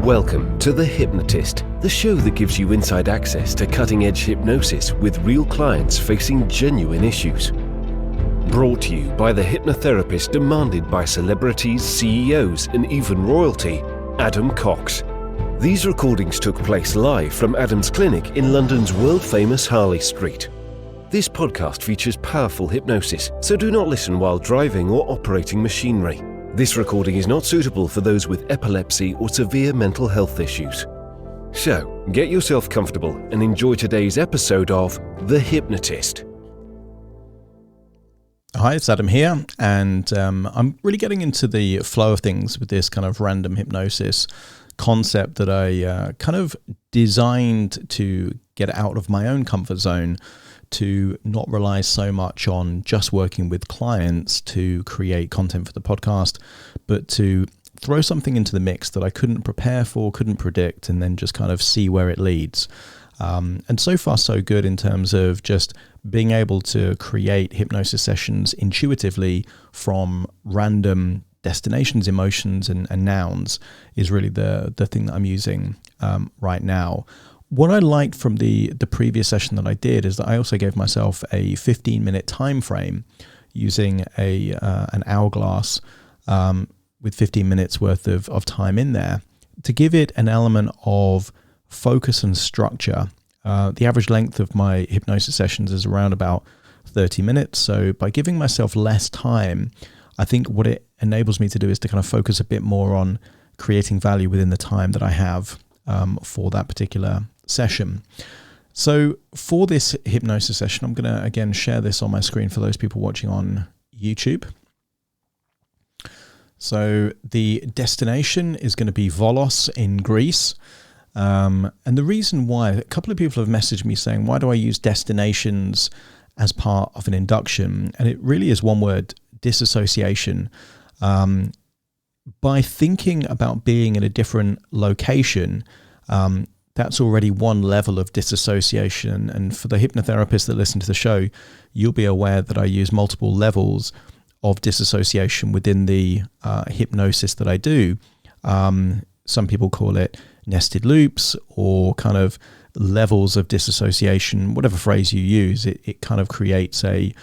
Welcome to The Hypnotist, the show that gives you inside access to cutting-edge hypnosis with real clients facing genuine issues. Brought to you by the hypnotherapist demanded by celebrities, CEOs, and even royalty, Adam Cox. These recordings took place live from Adam's clinic in London's world-famous Harley Street. This podcast features powerful hypnosis, so do not listen while driving or operating machinery. This recording is not suitable for those with epilepsy or severe mental health issues. So, get yourself comfortable and enjoy today's episode of The Hypnotist. Hi, it's Adam here, and I'm really getting into the flow of things with this kind of random hypnosis concept that I kind of designed to get out of my own comfort zone, to not rely so much on just working with clients to create content for the podcast, but to throw something into the mix that I couldn't prepare for, couldn't predict, and then just kind of see where it leads. And so far, so good in terms of just being able to create hypnosis sessions intuitively from random destinations, emotions, and nouns is really the thing that I'm using right now. What I liked from the previous session that I did is that I also gave myself a 15-minute time frame using an hourglass with 15 minutes worth of time in there to give it an element of focus and structure. The average length of my hypnosis sessions is around about 30 minutes. So by giving myself less time, I think what it enables me to do is to kind of focus a bit more on creating value within the time that I have for that particular session. So for this hypnosis session, I'm going to again share this on my screen for those people watching on YouTube. So the destination is going to be Volos in Greece. And the reason why, a couple of people have messaged me saying, why do I use destinations as part of an induction? And it really is one word, disassociation. By thinking about being in a different location, that's already one level of disassociation. And for the hypnotherapists that listen to the show, you'll be aware that I use multiple levels of disassociation within the hypnosis that I do. Some people call it nested loops or kind of levels of disassociation, whatever phrase you use. It kind of creates a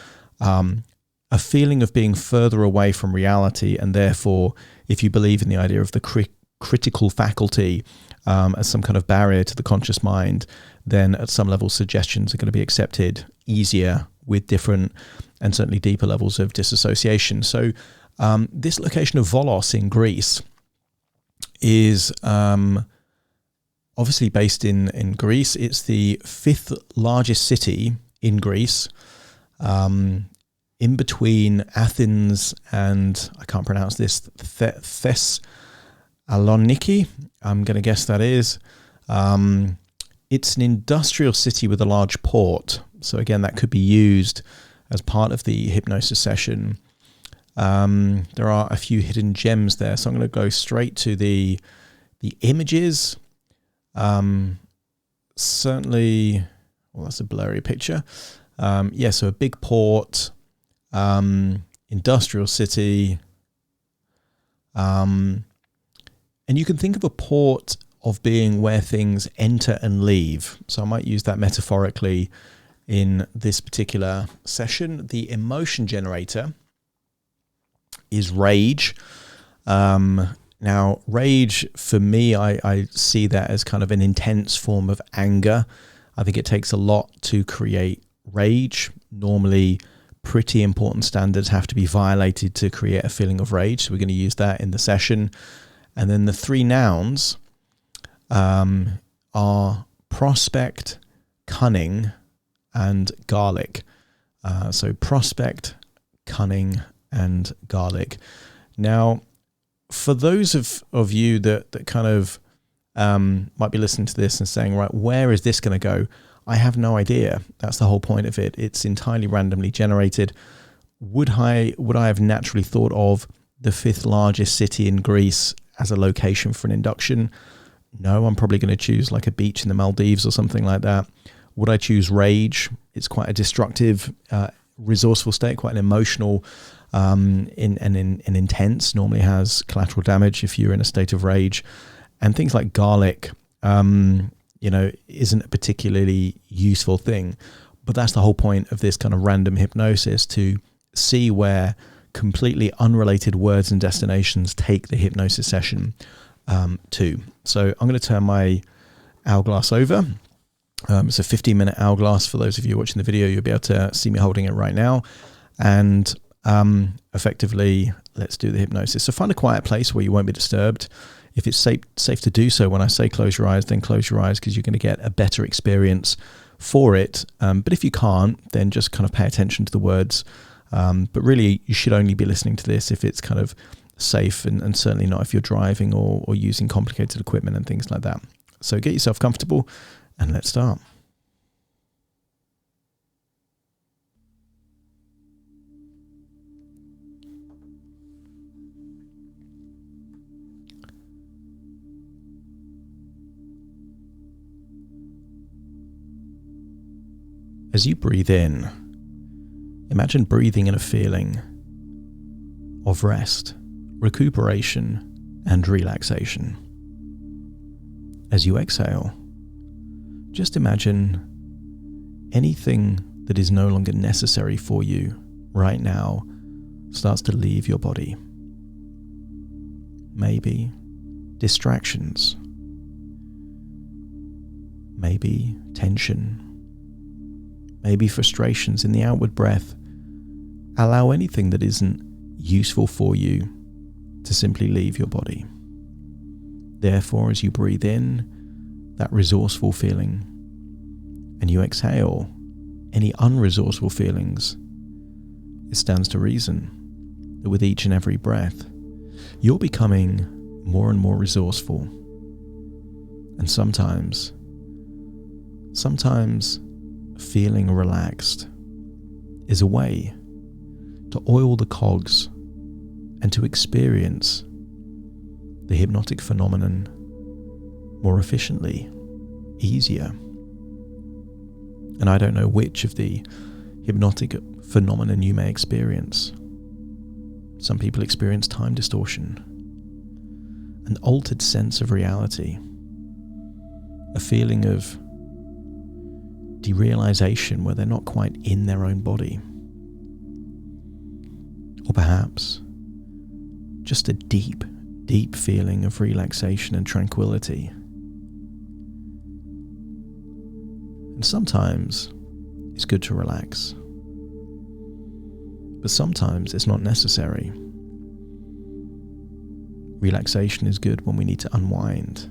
feeling of being further away from reality. And therefore, if you believe in the idea of the critical faculty as some kind of barrier to the conscious mind, then at some level suggestions are going to be accepted easier with different and certainly deeper levels of disassociation. So this location of Volos in Greece is obviously based in Greece. It's the 5th largest city in Greece, in between Athens and, I can't pronounce this, Thessaloniki, I'm going to guess that is. It's an industrial city with a large port. So again, that could be used as part of the hypnosis session. There are a few hidden gems there. So I'm going to go straight to the images. Certainly, well, that's a blurry picture. So a big port, industrial city. And you can think of a port of being where things enter and leave. So I might use that metaphorically in this particular session. The emotion generator is rage. Now, rage, for me, I see that as kind of an intense form of anger. I think it takes a lot to create rage. Normally, pretty important standards have to be violated to create a feeling of rage. So we're going to use that in the session. And then the 3 nouns are prospect, cunning, and garlic. So prospect, cunning, and garlic. Now, for those of you that kind of might be listening to this and saying, right, where is this going to go? I have no idea. That's the whole point of it. It's entirely randomly generated. Would I have naturally thought of the 5th largest city in Greece as a location for an induction? No, I'm probably going to choose like a beach in the Maldives or something like that. Would I choose rage? It's quite a destructive, resourceful state, quite an emotional intense, normally has collateral damage if you're in a state of rage. And things like garlic, isn't a particularly useful thing. But that's the whole point of this kind of random hypnosis, to see where completely unrelated words and destinations take the hypnosis session to. So I'm going to turn my hourglass over. It's a 15-minute hourglass. For those of you watching the video, you'll be able to see me holding it right now. And effectively, let's do the hypnosis. So find a quiet place where you won't be disturbed. If it's safe to do so, when I say close your eyes, then close your eyes, because you're going to get a better experience for it. But if you can't, then just kind of pay attention to the words. But really, you should only be listening to this if it's kind of safe, and certainly not if you're driving or using complicated equipment and things like that. So get yourself comfortable and let's start. As you breathe in, imagine breathing in a feeling of rest, recuperation, and relaxation. As you exhale, just imagine anything that is no longer necessary for you right now starts to leave your body. Maybe distractions, maybe tension, maybe frustrations in the outward breath. Allow anything that isn't useful for you to simply leave your body. Therefore, as you breathe in that resourceful feeling, and you exhale any unresourceful feelings, it stands to reason that with each and every breath, you're becoming more and more resourceful. And sometimes feeling relaxed is a way to oil the cogs and to experience the hypnotic phenomenon more efficiently, easier. And I don't know which of the hypnotic phenomenon you may experience. Some people experience time distortion, an altered sense of reality, a feeling of derealization where they're not quite in their own body. Or perhaps just a deep feeling of relaxation and tranquility. And sometimes it's good to relax, but sometimes it's not necessary. Relaxation is good when we need to unwind,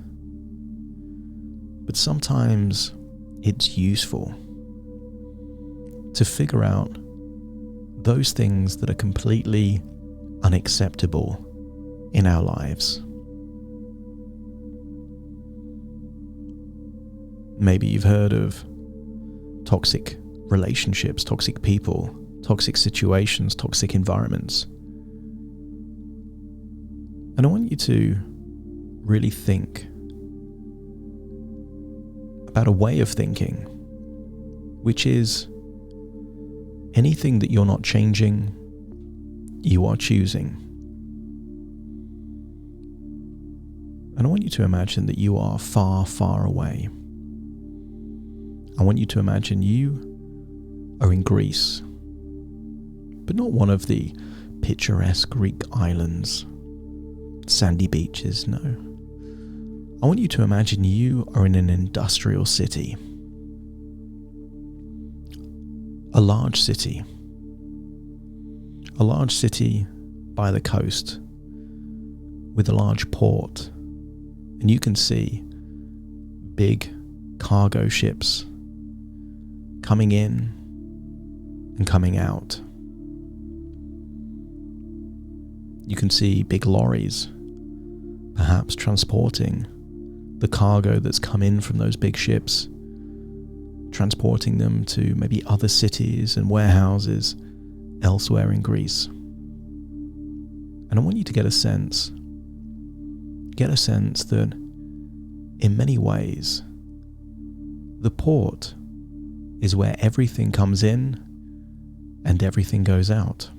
but sometimes it's useful to figure out those things that are completely unacceptable in our lives. Maybe you've heard of toxic relationships, toxic people, toxic situations, toxic environments. And I want you to really think about a way of thinking, which is anything that you're not changing, you are choosing. And I want you to imagine that you are far, far away. I want you to imagine you are in Greece, but not one of the picturesque Greek islands, sandy beaches, no. I want you to imagine you are in an industrial city, a large city by the coast with a large port, and you can see big cargo ships coming in and coming out. You can see big lorries, perhaps transporting the cargo that's come in from those big ships, transporting them to maybe other cities and warehouses elsewhere in Greece. And I want you to get a sense that in many ways, the port is where everything comes in and everything goes out.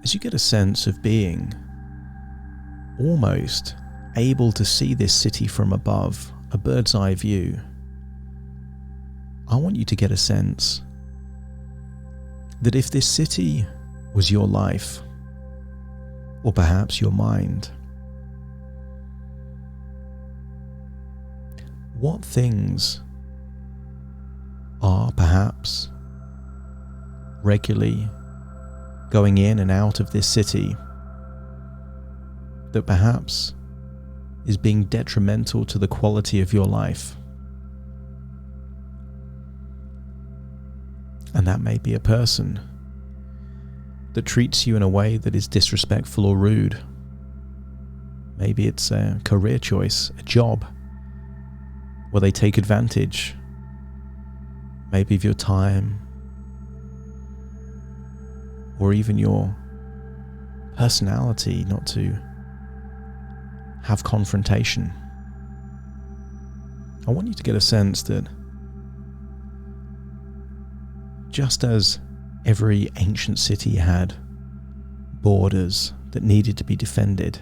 As you get a sense of being almost able to see this city from above, a bird's eye view, I want you to get a sense that if this city was your life, or perhaps your mind, what things are perhaps regularly going in and out of this city that perhaps is being detrimental to the quality of your life? And that may be a person that treats you in a way that is disrespectful or rude. Maybe it's a career choice, a job, where they take advantage, maybe of your time, or even your personality, not to have confrontation. I want you to get a sense that just as every ancient city had borders that needed to be defended,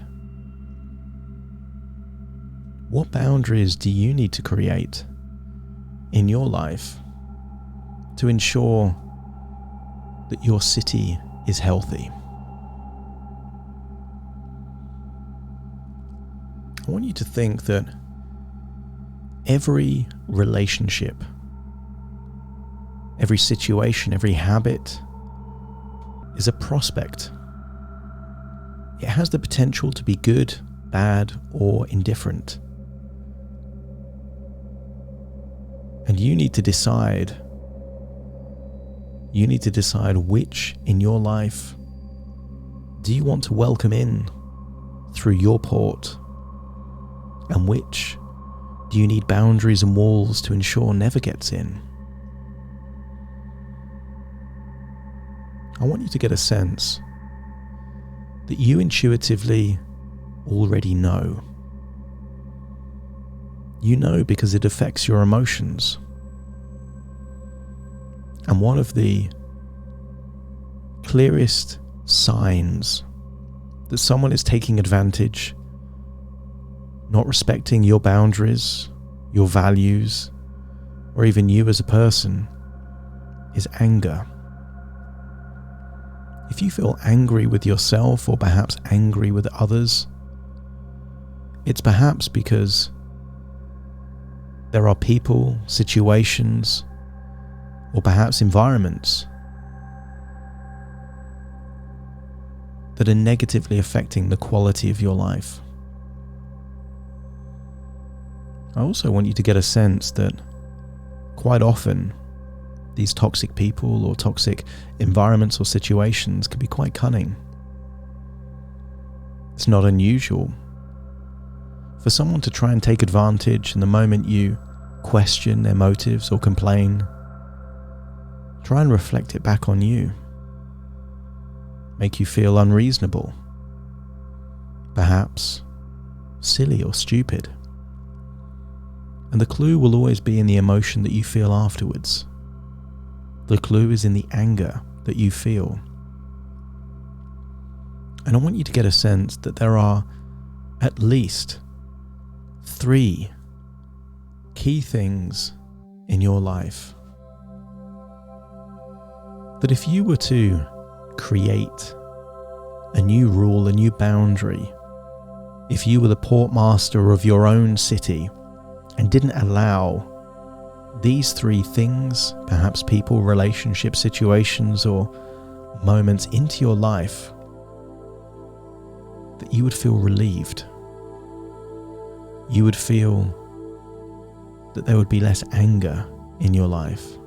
what boundaries do you need to create in your life to ensure that your city is healthy? I want you to think that every relationship, every situation, every habit is a prospect. It has the potential to be good, bad, or indifferent. And you need to decide which in your life do you want to welcome in through your port, and which do you need boundaries and walls to ensure never gets in. I want you to get a sense that you intuitively already know. You know because it affects your emotions. And one of the clearest signs that someone is taking advantage, not respecting your boundaries, your values, or even you as a person, is anger. If you feel angry with yourself or perhaps angry with others, it's perhaps because there are people, situations, or perhaps environments that are negatively affecting the quality of your life. I also want you to get a sense that quite often these toxic people or toxic environments or situations can be quite cunning. It's not unusual for someone to try and take advantage, and the moment you question their motives or complain, try and reflect it back on you. Make you feel unreasonable, perhaps silly or stupid. And the clue will always be in the emotion that you feel afterwards. The clue is in the anger that you feel. And I want you to get a sense that there are at least 3 key things in your life that if you were to create a new rule, a new boundary, if you were the portmaster of your own city and didn't allow these 3 things, perhaps people, relationship situations, or moments into your life, that you would feel relieved. You would feel that there would be less anger in your life.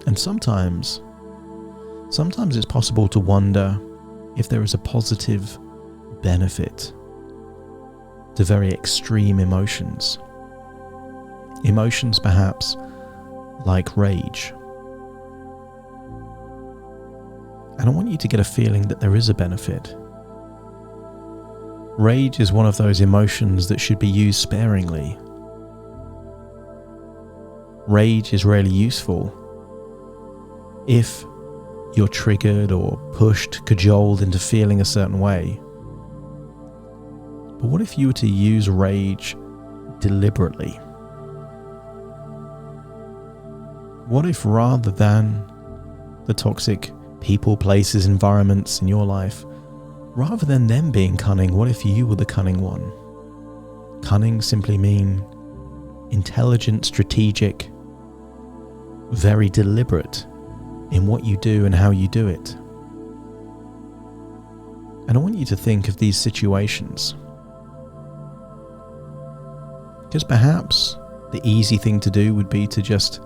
And sometimes it's possible to wonder if there is a positive benefit to very extreme emotions. Emotions perhaps like rage. And I want you to get a feeling that there is a benefit. Rage is one of those emotions that should be used sparingly. Rage is rarely useful if you're triggered or pushed, cajoled into feeling a certain way. But what if you were to use rage deliberately? What if rather than the toxic people, places, environments in your life, rather than them being cunning, what if you were the cunning one? Cunning simply mean intelligent, strategic, very deliberate in what you do and how you do it. And I want you to think of these situations, because perhaps the easy thing to do would be to just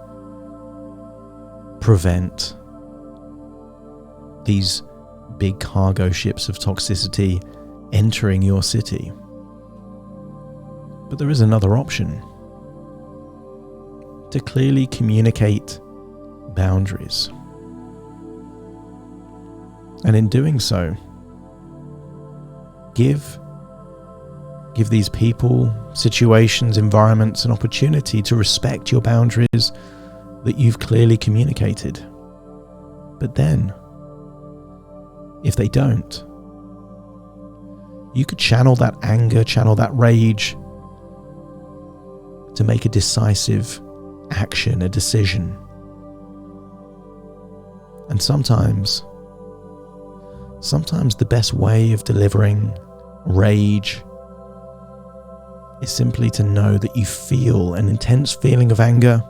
prevent these big cargo ships of toxicity entering your city. But there is another option: to clearly communicate boundaries. And in doing so, give these people, situations, environments an opportunity to respect your boundaries that you've clearly communicated. But then, if they don't, you could channel that anger, channel that rage to make a decisive action, a decision. And sometimes the best way of delivering rage is simply to know that you feel an intense feeling of anger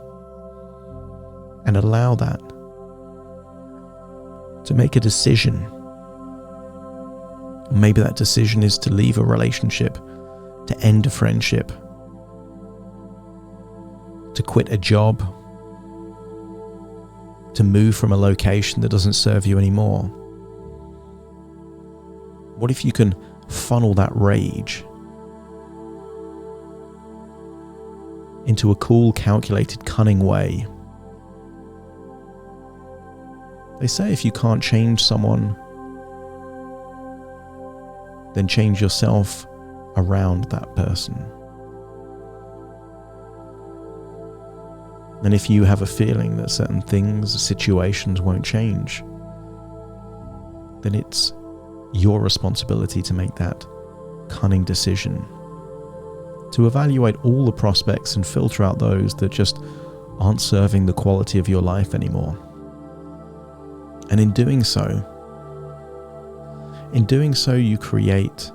and allow that to make a decision. Maybe that decision is to leave a relationship, to end a friendship, to quit a job, to move from a location that doesn't serve you anymore. What if you can funnel that rage into a cool, calculated, cunning way? They say if you can't change someone, then change yourself around that person. And if you have a feeling that certain things, situations won't change, then it's your responsibility to make that cunning decision, to evaluate all the prospects and filter out those that just aren't serving the quality of your life anymore. And in doing so, you create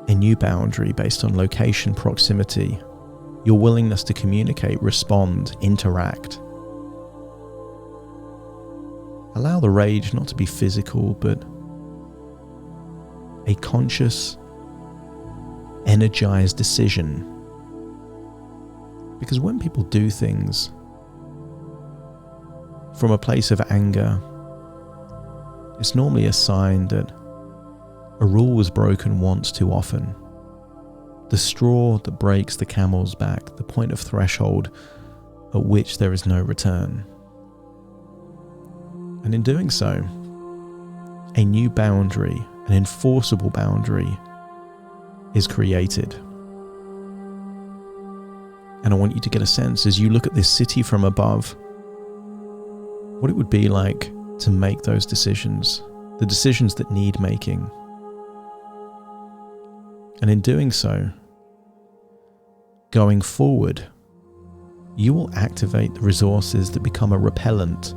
a new boundary based on location, proximity, your willingness to communicate, respond, interact. Allow the rage not to be physical, but a conscious, energized decision. Because when people do things from a place of anger, it's normally a sign that a rule was broken once too often. The straw that breaks the camel's back, the point of threshold at which there is no return. And in doing so, a new boundary, an enforceable boundary, is created. And I want you to get a sense, as you look at this city from above, what it would be like to make those decisions, the decisions that need making. And in doing so, going forward, you will activate the resources that become a repellent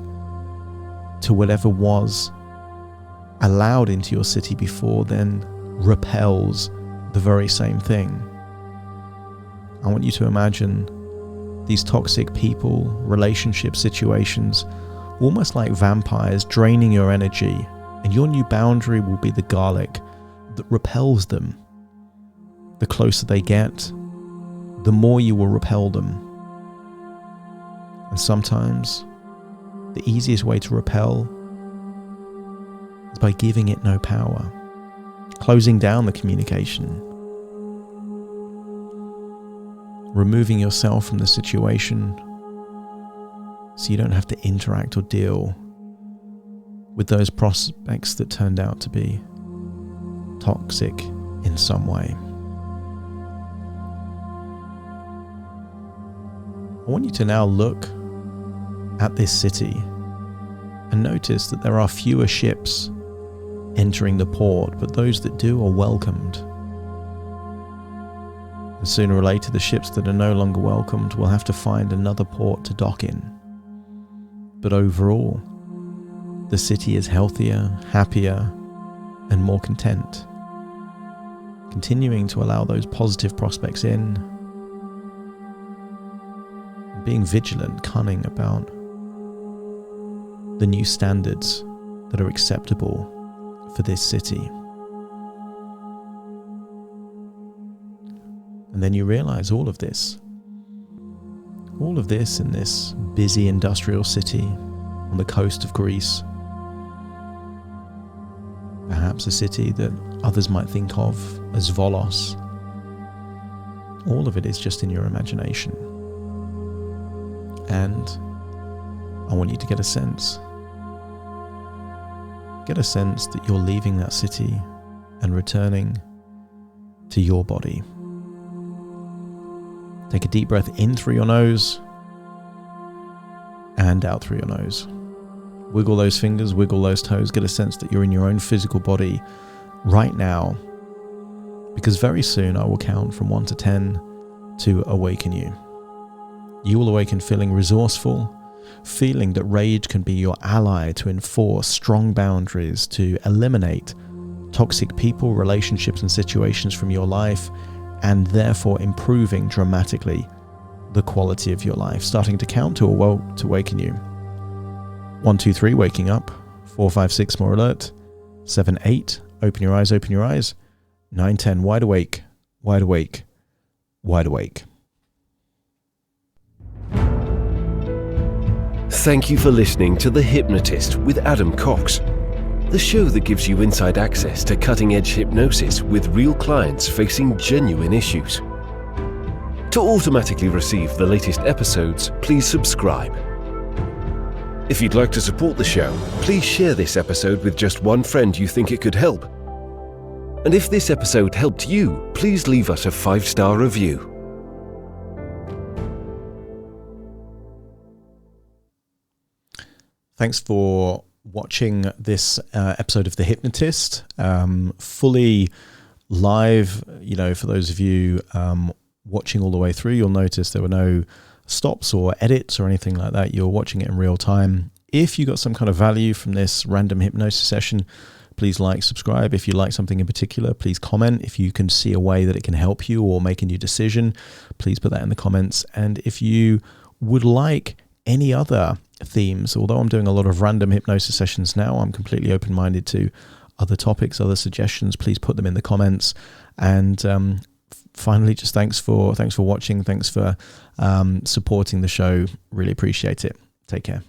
to whatever was allowed into your city before then repels the very same thing. I want you to imagine these toxic people, relationship situations, almost like vampires draining your energy, and your new boundary will be the garlic that repels them. The closer they get, the more you will repel them. And sometimes the easiest way to repel is by giving it no power, closing down the communication, removing yourself from the situation so you don't have to interact or deal with those prospects that turned out to be toxic in some way. I want you to now look at this city and notice that there are fewer ships entering the port, but those that do are welcomed. And sooner or later, the ships that are no longer welcomed will have to find another port to dock in. But overall, the city is healthier, happier, and more content. Continuing to allow those positive prospects in, and being vigilant, cunning about the new standards that are acceptable for this city. And then you realize all of this in this busy industrial city on the coast of Greece, perhaps a city that others might think of as Volos. All of it is just in your imagination. And I want you to get a sense that you're leaving that city and returning to your body. Take a deep breath in through your nose and out through your nose. Wiggle those fingers, wiggle those toes, get a sense that you're in your own physical body right now, because very soon I will count from 1 to 10 to awaken you. You will awaken feeling resourceful, feeling that rage can be your ally to enforce strong boundaries, to eliminate toxic people, relationships and situations from your life, and therefore improving dramatically the quality of your life. Starting to count to awaken you. 1, 2, 3, waking up. 4, 5, 6, more alert. 7, 8, open your eyes, open your eyes. 9, 10, wide awake, wide awake, wide awake. Thank you for listening to The Hypnotist with Adam Cox, the show that gives you inside access to cutting-edge hypnosis with real clients facing genuine issues. To automatically receive the latest episodes, please subscribe. If you'd like to support the show, please share this episode with just one friend you think it could help. And if this episode helped you, please leave us a 5-star review. Thanks for watching this episode of The Hypnotist, fully live. You know, for those of you watching all the way through, you'll notice there were no stops or edits or anything like that. You're watching it in real time. If you got some kind of value from this random hypnosis session, please like, subscribe. If you like something in particular, please comment. If you can see a way that it can help you or make a new decision, please put that in the comments. And if you would like any other themes, although I'm doing a lot of random hypnosis sessions now, I'm completely open-minded to other topics, other suggestions. Please put them in the comments. And finally, just thanks for watching. Thanks for supporting the show. Really appreciate it. Take care.